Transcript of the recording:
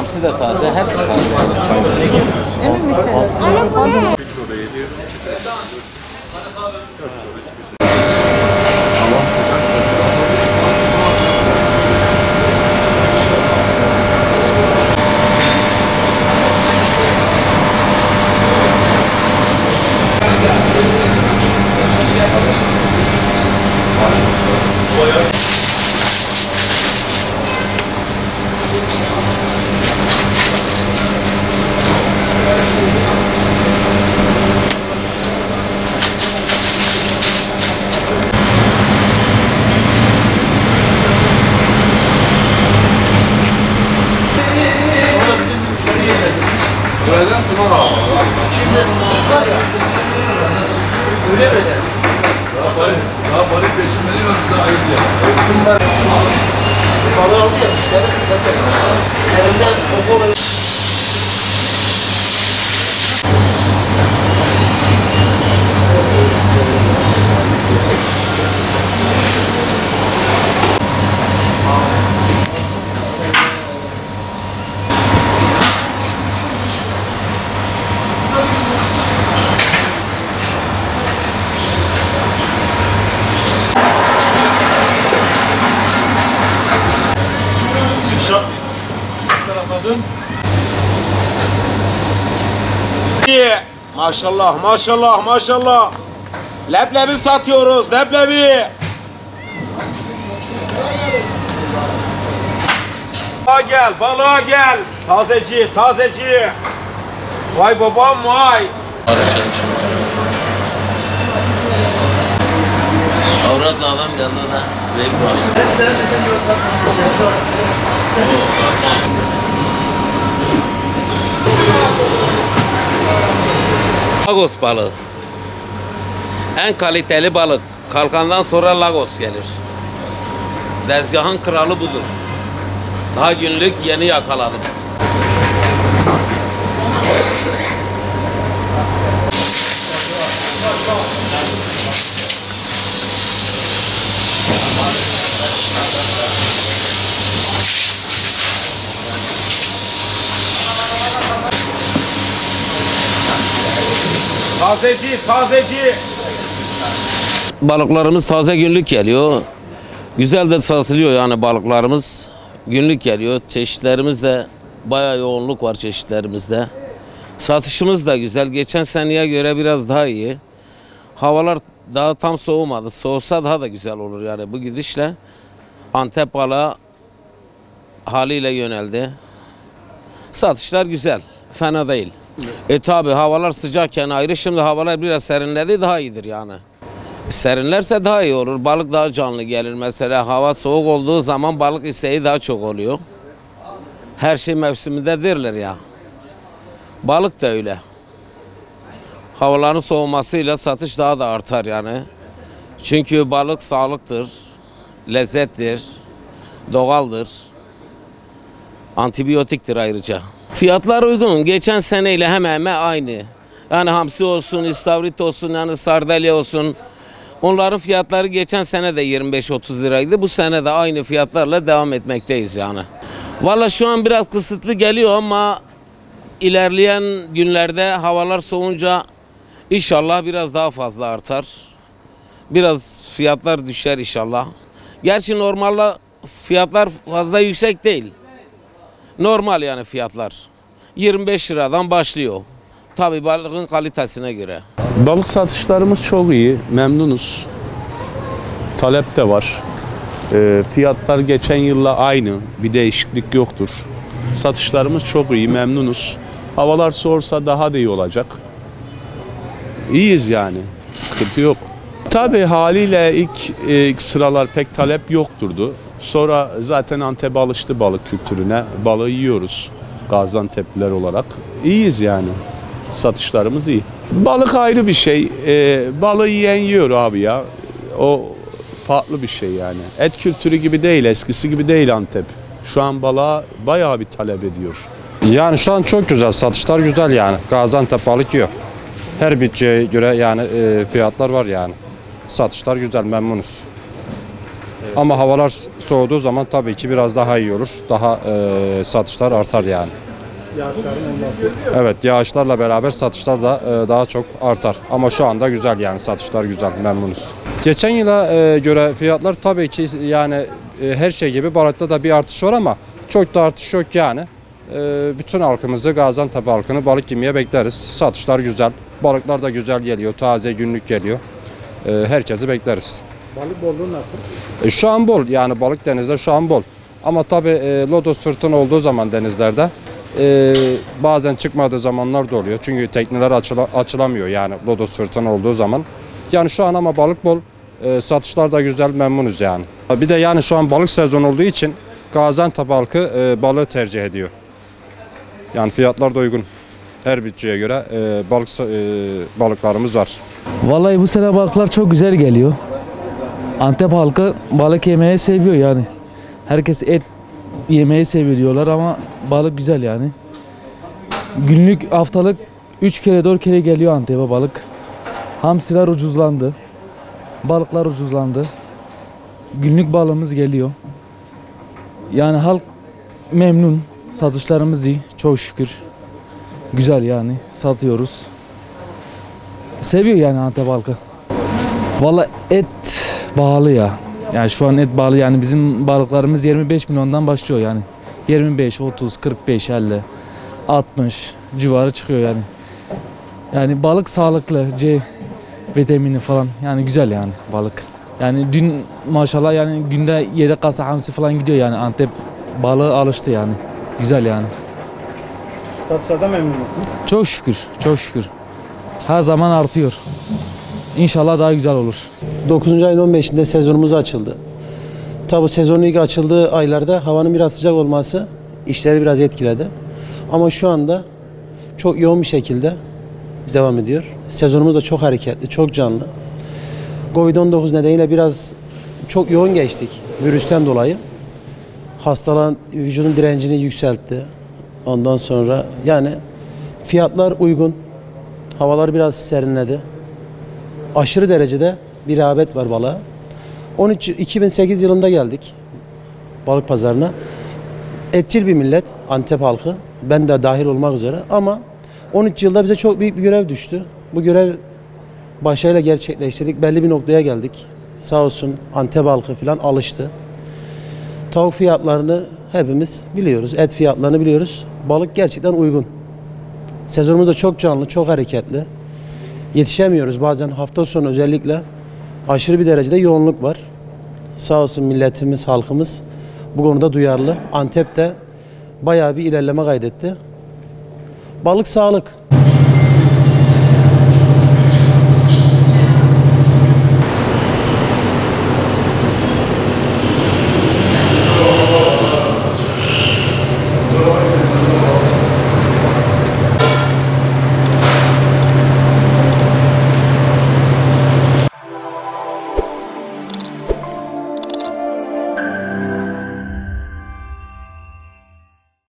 Hamsi de taze, hepsi taze. Emin misin? Buradan sunar abi. Şimdi var ya, öyle mi der? Daha balık peşinde değil mi? Bize ayıp ya. Balığı aldı ya, müşteri mesela. Elimden o kolayı... Maşallah, maşallah, maşallah. Leblebi satıyoruz, leblebi. Balığa gel, balığa gel. Tazeci, tazeci. Vay babam vay. Avratla adam geldi da. Ve Lagos balığı. En kaliteli balık. Kalkandan sonra Lagos gelir. Dezgahın kralı budur. Daha günlük yeni yakaladım. Tazeci, tazeci. Balıklarımız taze günlük geliyor. Güzel de satılıyor yani balıklarımız. Günlük geliyor. Çeşitlerimiz de bayağı yoğunluk var çeşitlerimizde. Satışımız da güzel. Geçen seneye göre biraz daha iyi. Havalar daha tam soğumadı. Soğusa daha da güzel olur yani bu gidişle. Antep balığı haliyle yöneldi. Satışlar güzel. Fena değil. Tabi havalar sıcakken ayrı, şimdi havalar biraz serinledi, daha iyidir yani. Serinlerse daha iyi olur, balık daha canlı gelir. Mesela hava soğuk olduğu zaman balık isteği daha çok oluyor. Her şey mevsimindedirler ya. Balık da öyle. Havaların soğumasıyla satış daha da artar yani. Çünkü balık sağlıktır, lezzettir, doğaldır, antibiyotiktir ayrıca. Fiyatlar uygun. Geçen seneyle hemen hemen aynı. Yani hamsi olsun, istavrit olsun, yani sardalya olsun. Onların fiyatları geçen sene de 25-30 liraydı. Bu sene de aynı fiyatlarla devam etmekteyiz yani. Vallahi şu an biraz kısıtlı geliyor ama ilerleyen günlerde havalar soğunca inşallah biraz daha fazla artar. Biraz fiyatlar düşer inşallah. Gerçi normalde fiyatlar fazla yüksek değil. Normal yani fiyatlar. 25 liradan başlıyor. Tabii balığın kalitesine göre. Balık satışlarımız çok iyi, memnunuz. Talep de var. Fiyatlar geçen yılla aynı, bir değişiklik yoktur. Satışlarımız çok iyi, memnunuz. Havalar soğursa daha da iyi olacak. İyiyiz yani, sıkıntı yok. Tabii haliyle ilk sıralar pek talep yokturdu. Sonra zaten Antep alıştı balık kültürüne. Balığı yiyoruz Gaziantep'liler olarak. İyiyiz yani. Satışlarımız iyi. Balık ayrı bir şey. Balığı yiyen yiyor abi ya. O farklı bir şey yani. Et kültürü gibi değil, eskisi gibi değil Antep. Şu an balığa bayağı bir talep ediyor. Yani şu an çok güzel, satışlar güzel yani. Gaziantep balık yiyor. Her bütçeye göre yani fiyatlar var yani. Satışlar güzel, memnunuz. Evet. Ama havalar soğuduğu zaman tabii ki biraz daha iyi olur. Daha satışlar artar yani. Evet, yağışlarla beraber satışlar da daha çok artar. Ama şu anda güzel yani, satışlar güzel, memnunuz. Geçen yıla göre fiyatlar tabii ki yani her şey gibi balıkta da bir artış var ama çok da artış yok yani. Bütün halkımızı, Gaziantep halkını balık yemeye bekleriz. Satışlar güzel, balıklar da güzel geliyor, taze günlük geliyor. Herkesi bekleriz. Balık bolluğu nasıl? Şu an bol yani, balık denizde şu an bol. Ama tabii lodos fırtına olduğu zaman denizlerde bazen çıkmadığı zamanlar da oluyor. Çünkü tekneler açılamıyor yani lodos fırtına olduğu zaman. Yani şu an ama balık bol, satışlar da güzel, memnunuz yani. Bir de yani şu an balık sezonu olduğu için Gaziantep halkı balığı tercih ediyor. Yani fiyatlar da uygun. Her bütçeye göre balıklarımız var. Vallahi bu sene balıklar çok güzel geliyor. Antep halkı balık yemeyi seviyor yani. Herkes et yemeyi seviyor diyorlar ama balık güzel yani. Günlük, haftalık 3 kere 4 kere geliyor Antep'e balık. Hamsiler ucuzlandı. Balıklar ucuzlandı. Günlük balığımız geliyor. Yani halk memnun. Satışlarımız iyi. Çok şükür. Güzel yani. Satıyoruz. Seviyor yani Antep halkı. Vallahi et pahalı ya. Yani şu an et pahalı yani, bizim balıklarımız 25 milyondan başlıyor yani. 25, 30, 45, 50, 60 civarı çıkıyor yani. Yani balık sağlıklı, C vitamini falan yani, güzel yani balık. Yani dün maşallah yani günde 7 kasa hamsi falan gidiyor yani, Antep balığı alıştı yani. Güzel yani. Satışlardan memnun musunuz? Çok şükür, çok şükür. Her zaman artıyor. İnşallah daha güzel olur. 9. ayın 15'inde sezonumuz açıldı. Tabi sezonun ilk açıldığı aylarda havanın biraz sıcak olması işleri biraz etkiledi. Ama şu anda çok yoğun bir şekilde devam ediyor. Sezonumuz da çok hareketli, çok canlı. Covid-19 nedeniyle biraz çok yoğun geçtik virüsten dolayı. Hastaların vücudun direncini yükseltti. Ondan sonra yani fiyatlar uygun. Havalar biraz serinledi. Aşırı derecede bir rağbet var balığa. 2008 yılında geldik balık pazarına. Etçil bir millet, Antep halkı. Ben de dahil olmak üzere. Ama 13 yılda bize çok büyük bir görev düştü. Bu görev başarıyla gerçekleştirdik. Belli bir noktaya geldik. Sağ olsun Antep halkı falan alıştı. Tavuk fiyatlarını hepimiz biliyoruz. Et fiyatlarını biliyoruz. Balık gerçekten uygun. Sezonumuz da çok canlı, çok hareketli. Yetişemiyoruz bazen, hafta sonu özellikle aşırı bir derecede yoğunluk var. Sağ olsun milletimiz, halkımız bu konuda duyarlı. Antep'te bayağı bir ilerleme kaydetti. Balık sağlık.